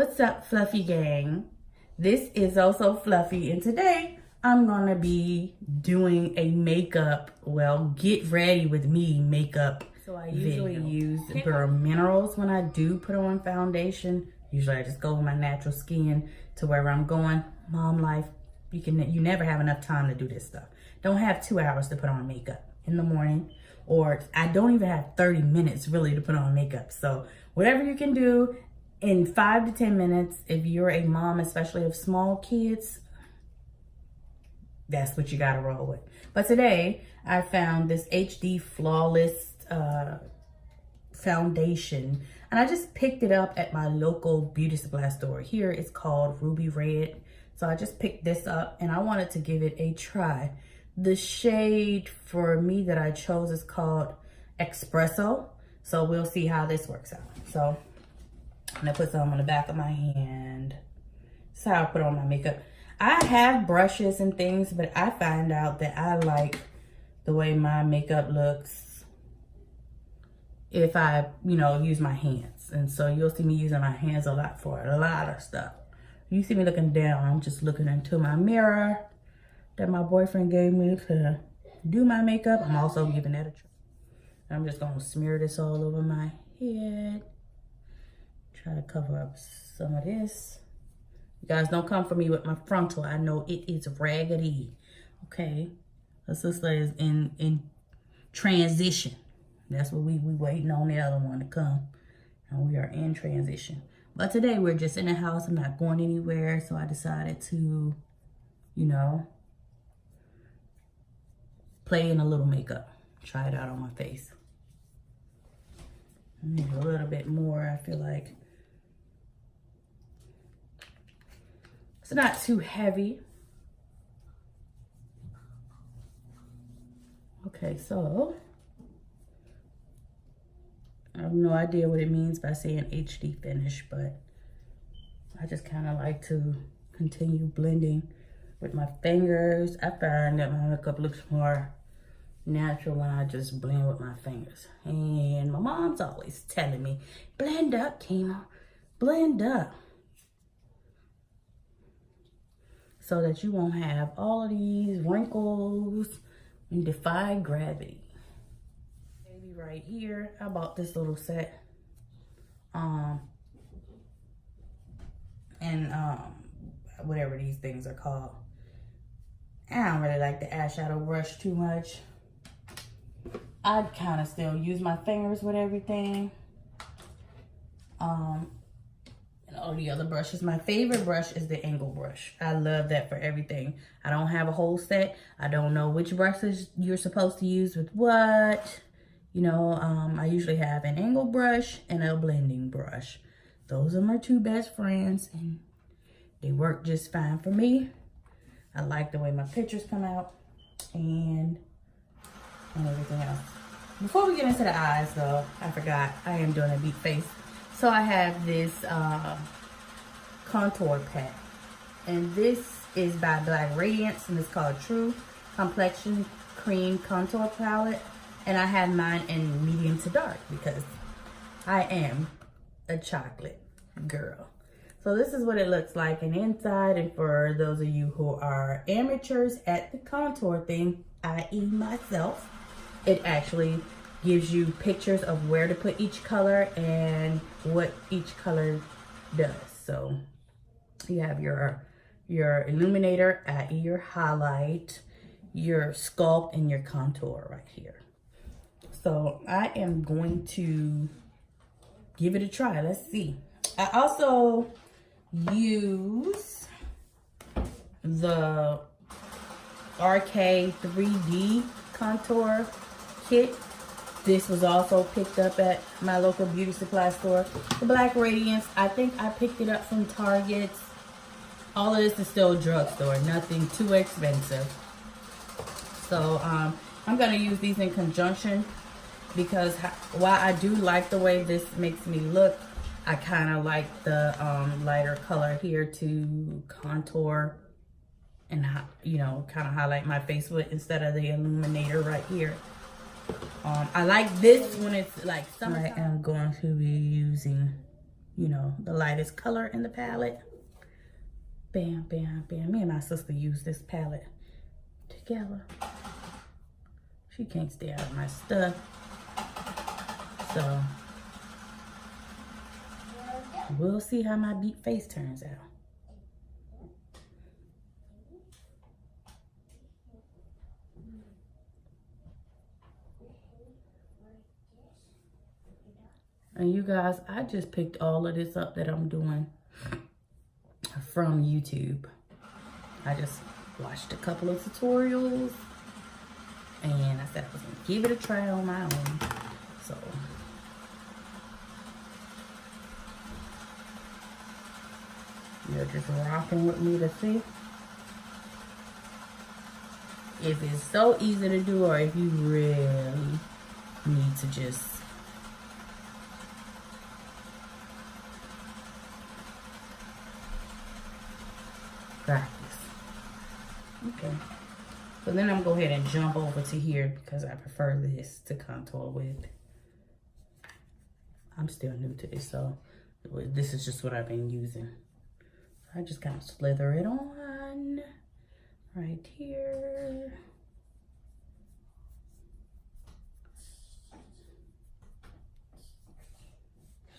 What's up, Fluffy Gang? This is also Fluffy, and today I'm gonna be doing a makeup, get ready with me makeup. So I usually use Bare Minerals when I do put on foundation. Usually I just go with my natural skin to wherever I'm going. Mom life, you never have enough time to do this stuff. Don't have 2 hours to put on makeup in the morning, or I don't even have 30 minutes really to put on makeup. So whatever you can do in 5 to 10 minutes, if you're a mom, especially of small kids, that's what you gotta roll with. But today I found this HD Flawless foundation, and I just picked it up at my local beauty supply store. Here it's called Ruby Red. So I just picked this up and I wanted to give it a try. The shade for me that I chose is called Espresso. So we'll see how this works out. So I'm gonna put some on the back of my hand. That's how I put on my makeup. I have brushes and things, but I find out that I like the way my makeup looks if I, use my hands. And so you'll see me using my hands a lot for a lot of stuff. You see me looking down, I'm just looking into my mirror that my boyfriend gave me to do my makeup. I'm also giving that a try. I'm just gonna smear this all over my head. Try to cover up some of this. You guys don't come for me with my frontal. I know it is raggedy. Okay, the sister is in transition. That's what we waiting on the other one to come, and we are in transition. But today we're just in the house. I'm not going anywhere, so I decided to, play in a little makeup. Try it out on my face. I need a little bit more. I feel like it's not too heavy. Okay, so I have no idea what it means by saying HD finish, but I just kind of like to continue blending with my fingers. I find that my makeup looks more natural when I just blend with my fingers. And my mom's always telling me, blend up, Kima, blend up, so that you won't have all of these wrinkles and defy gravity. Maybe right here, I bought this little set. Whatever these things are called. I don't really like the eyeshadow brush too much. I kind of still use my fingers with everything. And all the other brushes. My favorite brush is the angle brush. I love that for everything. I don't have a whole set. I don't know which brushes you're supposed to use with what. I usually have an angle brush and a blending brush. Those are my two best friends, and they work just fine for me. I like the way my pictures come out and everything else. Before we get into the eyes though, I forgot I am doing a deep face. So I have this contour pack, and this is by Black Radiance, and it's called True Complexion Cream Contour Palette. And I have mine in medium to dark because I am a chocolate girl. So this is what it looks like and inside. And for those of you who are amateurs at the contour thing, i.e. myself, it actually gives you pictures of where to put each color and what each color does. So you have your illuminator, i.e. your highlight, your sculpt, and your contour right here. So I am going to give it a try. Let's see. I also use the RK 3D contour kit. This was also picked up at my local beauty supply store. The Black Radiance, I think I picked it up from Target. All of this is still drugstore, nothing too expensive. So I'm gonna use these in conjunction, because while I do like the way this makes me look, I kind of like the lighter color here to contour and, kind of highlight my face with instead of the illuminator right here. I like this when it's like summertime. I am going to be using you know, the lightest color in the palette. Bam, bam, bam. Me and my sister use this palette together. She can't stay out of my stuff. So we'll see how my beat face turns out. And you guys, I just picked all of this up that I'm doing from YouTube. I just watched a couple of tutorials and I said I was gonna give it a try on my own. So you're just rocking with me to see if it's so easy to do or if you really need to just practice. Okay. So then I'm going to go ahead and jump over to here because I prefer this to contour with. I'm still new to this, so this is just what I've been using. I just kind of slither it on right here.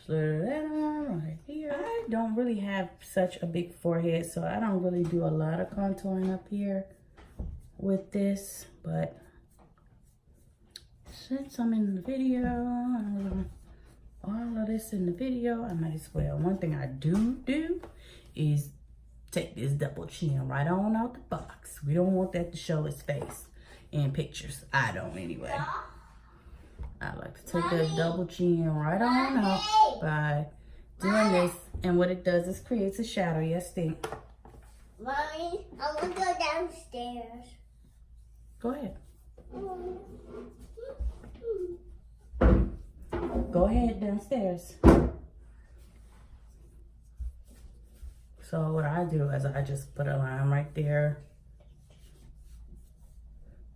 Slither that on right here. I don't really have such a big forehead, so I don't really do a lot of contouring up here with this, but since I'm in the video, all of this in the video, I might as well. One thing I do is take this double chin right on out the box. We don't want that to show his face in pictures. I don't anyway. I like to take that double chin right on out by doing this. And what it does is creates a shadow. Yes, Steve? Mommy, I want to go downstairs. Go ahead. Go ahead downstairs. So what I do is I just put a line right there,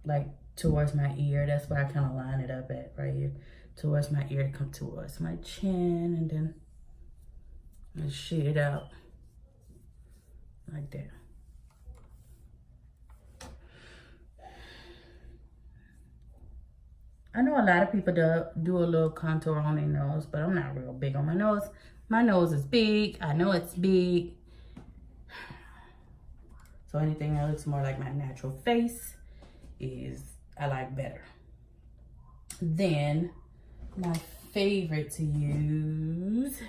like towards my ear. That's where I kind of line it up at, right here. Towards my ear, come towards my chin, and then I shade it out like that. I know a lot of people do a little contour on their nose, but I'm not real big on my nose. My nose is big. I know it's big. So anything that looks more like my natural face is I like better. Then my favorite to use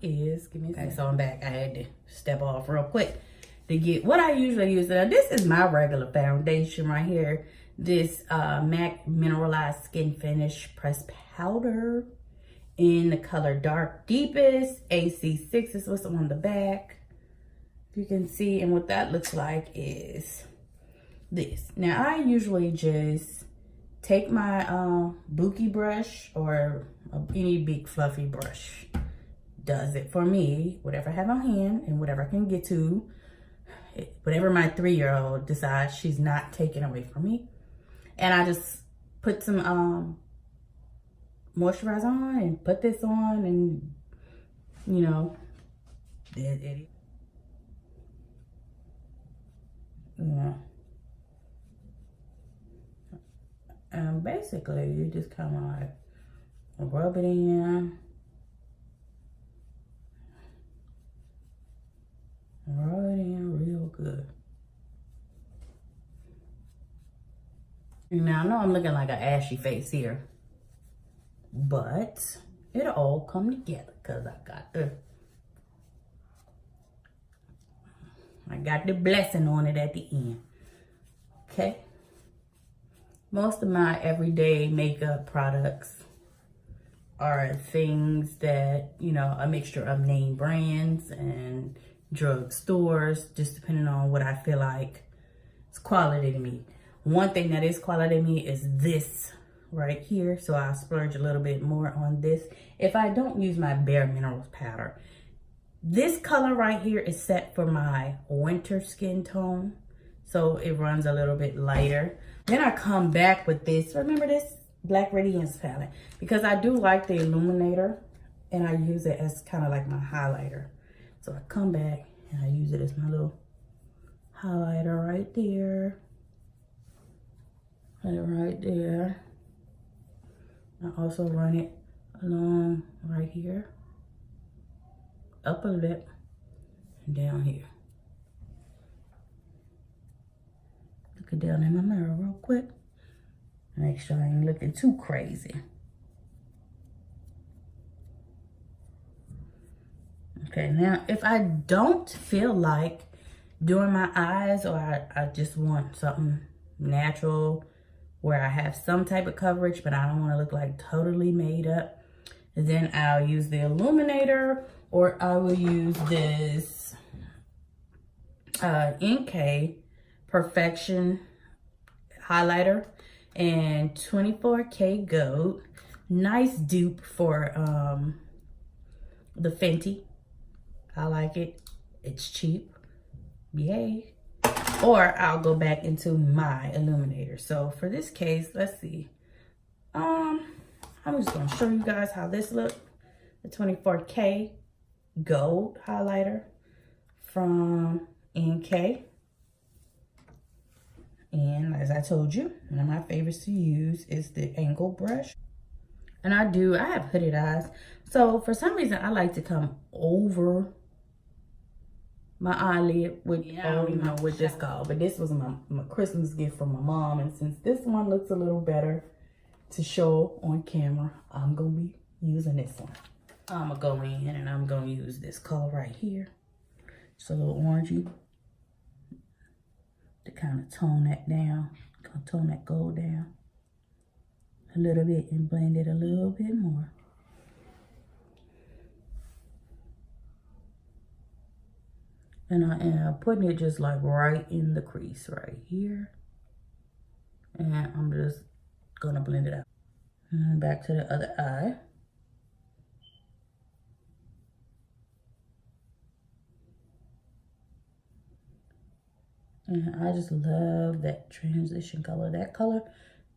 is, give me a second. So I'm back. I had to step off real quick to get what I usually use. Now, this is my regular foundation right here. This m.a.c Mineralized Skin Finish Pressed Powder in the color Dark Deepest. AC6 is what's on the back. If you can see, and what that looks like is this. Now, I usually just take my Buki brush or any big fluffy brush. Does it for me, whatever I have on hand and whatever I can get to. Whatever my 3-year-old decides she's not taking away from me. And I just put some moisturizer on and put this on and, you know, yeah. And basically, you just kind of like rub it in. Rub it in real good. Now, I know I'm looking like an ashy face here, but it'll all come together because I got the blessing on it at the end. Okay. Most of my everyday makeup products are things that, you know, a mixture of name brands and drug stores, just depending on what I feel like is quality to me. One thing that is quality to me is this right here. So I'll splurge a little bit more on this. If I don't use my Bare Minerals powder, this color right here is set for my winter skin tone. So it runs a little bit lighter. Then I come back with this. Remember this Black Radiance palette? Because I do like the illuminator and I use it as kind of like my highlighter. So I come back and I use it as my little highlighter right there. Right there. I also run it along right here, upper lip, and down here. Look it down in my mirror real quick. Make sure I ain't looking too crazy. Okay, now if I don't feel like doing my eyes, or I just want something natural where I have some type of coverage, but I don't want to look like totally made up, then I'll use the illuminator, or I will use this m.a.c Perfection highlighter and 24K gold. Nice dupe for the Fenty. I like it. It's cheap. Yay. Or I'll go back into my illuminator. So for this case, let's see. I'm just gonna show you guys how this looks. The 24K gold highlighter from m.a.c. And as I told you, one of my favorites to use is the angle brush. And I have hooded eyes. So for some reason, I like to come over my eyelid with, I don't even know what this called, but this was my Christmas gift from my mom. And since this one looks a little better to show on camera, I'm gonna be using this one. I'm gonna go in and I'm gonna use this color right here. It's a little orangey to kind of tone that down, tone that gold down a little bit and blend it a little bit more. And I am putting it just like right in the crease right here. And I'm just gonna blend it out. And back to the other eye. And I just love that transition color. That color,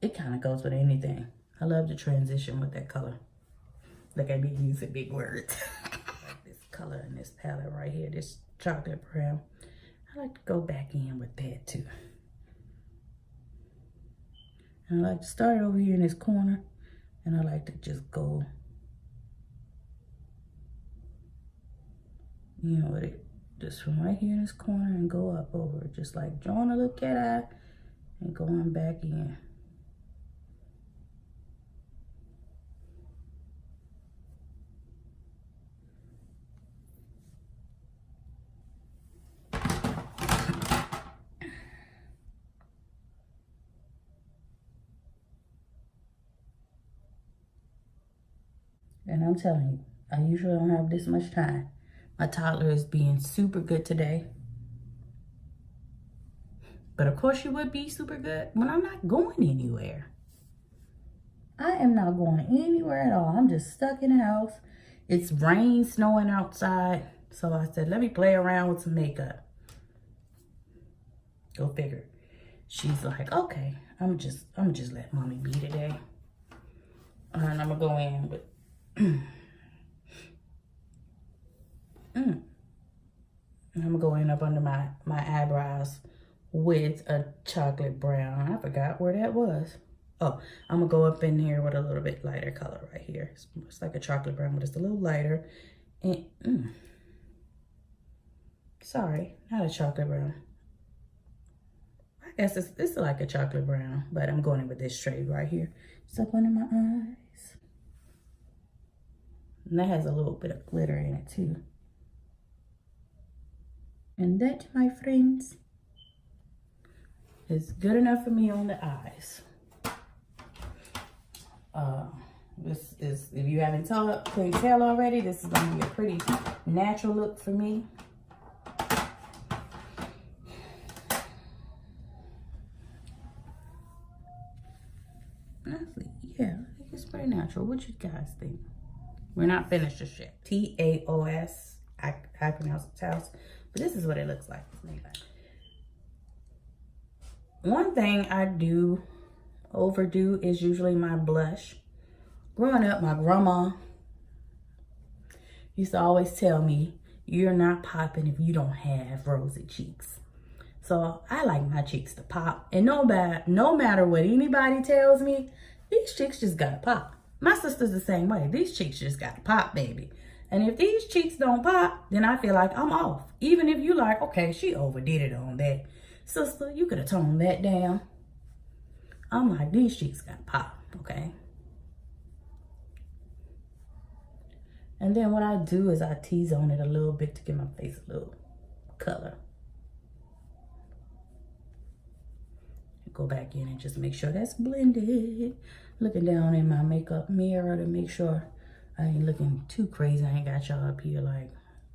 it kind of goes with anything. I love the transition with that color. Look at me using big words. Like this color in this palette right here, this chocolate brown. I like to go back in with that too. And I like to start over here in this corner, and I like to just go, you know, with it, just from right here in this corner and go up over it, just like drawing a little cat eye and going back in. And I'm telling you, I usually don't have this much time. My toddler is being super good today. But of course you would be super good when I'm not going anywhere. I am not going anywhere at all. I'm just stuck in the house. It's rain, snowing outside. So I said, let me play around with some makeup. Go figure. She's like, okay, I'm just let mommy be today. And I'm gonna go in with I'm gonna go in up under my eyebrows with a chocolate brown. I forgot where that was. Oh, I'm gonna go up in here with a little bit lighter color right here. It's like a chocolate brown, but it's a little lighter. And sorry, not a chocolate brown. I guess it's like a chocolate brown, but I'm going in with this shade right here. It's up under my eyes. And that has a little bit of glitter in it too. And that, my friends, is good enough for me on the eyes. This is, if you haven't couldn't tell already, this is going to be a pretty natural look for me. Honestly, yeah, I think it's pretty natural. What you guys think? We're not finished just yet. T-A-O-S. I pronounce it Taos, but this is what it looks like. One thing I do overdo is usually my blush. Growing up, my grandma used to always tell me, you're not popping if you don't have rosy cheeks. So I like my cheeks to pop. And no matter what anybody tells me, these cheeks just gotta pop. My sister's the same way. These cheeks just gotta pop, baby. And if these cheeks don't pop, then I feel like I'm off. Even if you like, okay, she overdid it on that. Sister, you could have toned that down. I'm like, these cheeks gotta pop, okay? And then what I do is I tease on it a little bit to give my face a little color. Go back in and just make sure that's blended. Looking down in my makeup mirror to make sure I ain't looking too crazy. I ain't got y'all up here like,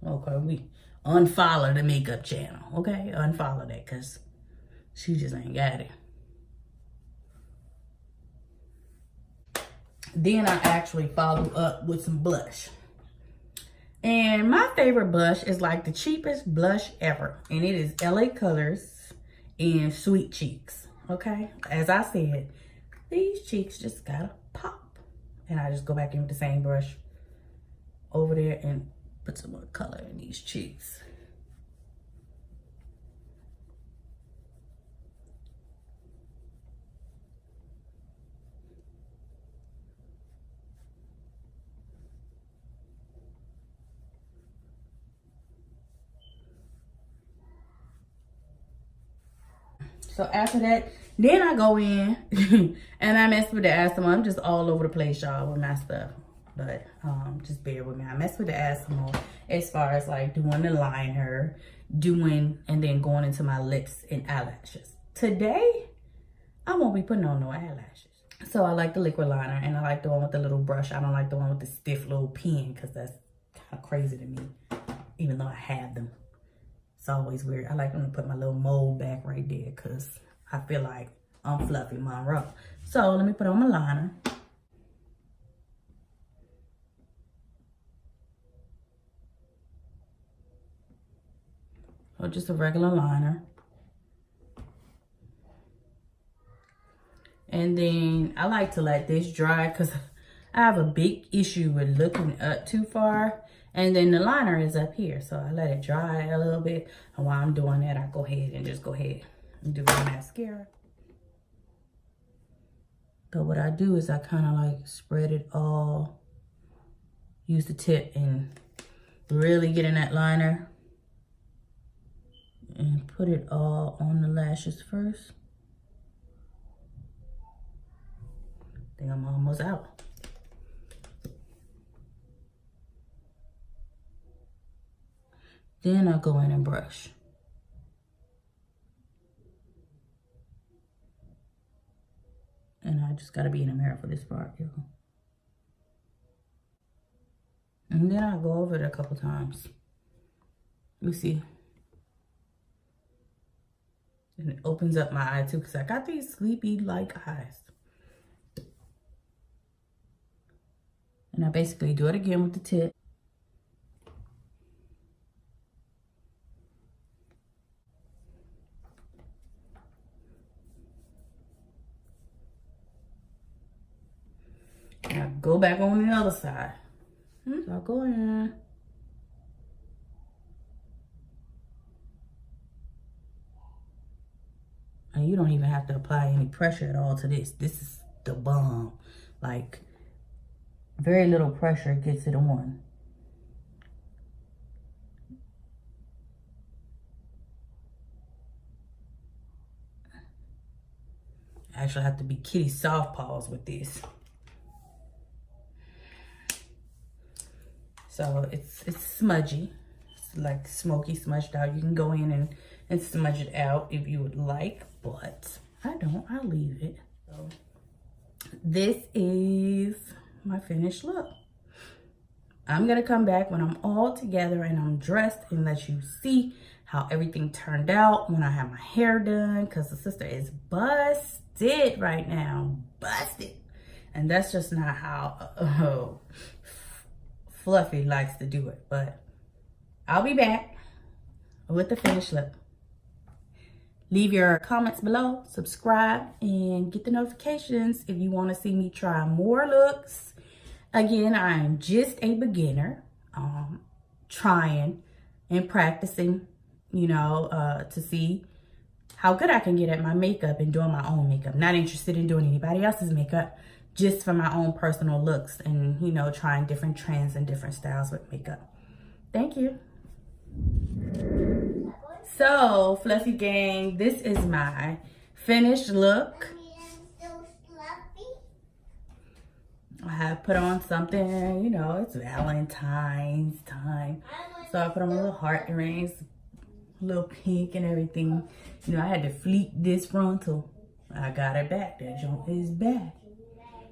okay, we unfollow the makeup channel, okay? Unfollow that because she just ain't got it. Then I actually follow up with some blush. And my favorite blush is like the cheapest blush ever. And it is LA Colors in Sweet Cheeks. Okay, as I said, these cheeks just gotta pop. And I just go back in with the same brush over there and put some more color in these cheeks. So after that, then I go in and I mess with the asthma. I'm just all over the place, y'all, with my stuff. But just bear with me. I mess with the asthma as far as like doing the liner, and then going into my lips and eyelashes. Today, I won't be putting on no eyelashes. So I like the liquid liner and I like the one with the little brush. I don't like the one with the stiff little pen because that's kind of crazy to me, even though I have them. It's always weird. I like them to put my little mold back right there because I feel like I'm Fluffy Monroe. So let me put on my liner. Or just a regular liner. And then I like to let this dry because I have a big issue with looking up too far. And then the liner is up here. So I let it dry a little bit. And while I'm doing that, I go ahead and do my mascara. But what I do is I kind of like spread it all. Use the tip and really get in that liner. And put it all on the lashes first. I think I'm almost out. Then I go in and brush. And I just gotta be in the mirror for this part, y'all. And then I go over it a couple times. You see. And it opens up my eye too, because I got these sleepy-like eyes. And I basically do it again with the tip. And I go back on the other side. So I'll go in. And you don't even have to apply any pressure at all to this. This is the bomb. Like, very little pressure gets it on. I actually have to be kitty soft paws with this. So it's smudgy. It's like smoky, smudged out. You can go in and smudge it out if you would like, but I don't. I leave it. So this is my finished look. I'm gonna come back when I'm all together and I'm dressed and let you see how everything turned out when I have my hair done, because the sister is busted right now. Busted. And that's just not how Fluffy likes to do it. But I'll be back with the finished look. Leave your comments below, subscribe, and get the notifications if you want to see me try more looks. Again, I am just a beginner. trying and practicing, you know, to see how good I can get at my makeup and doing my own makeup. Not interested in doing anybody else's makeup, just for my own personal looks and, you know, trying different trends and different styles with makeup. Thank you. So, Fluffy Gang, this is my finished look. I have put on something, you know, it's Valentine's time. So I put on a little heart earrings, a little pink and everything. You know, I had to fleet this frontal. I got it back. That junk is back.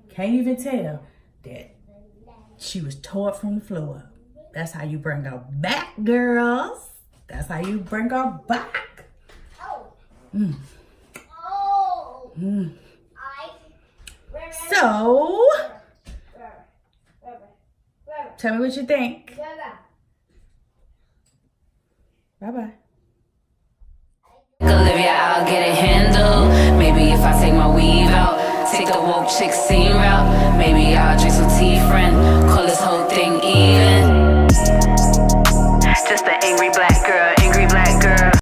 Can't even tell that she was tore from the floor up. That's how you bring her back, girls. That's how you bring her back. So, tell me what you think. Bye-bye. Olivia, I'll get it handled. Maybe if I take my weave out, take the woke chick, see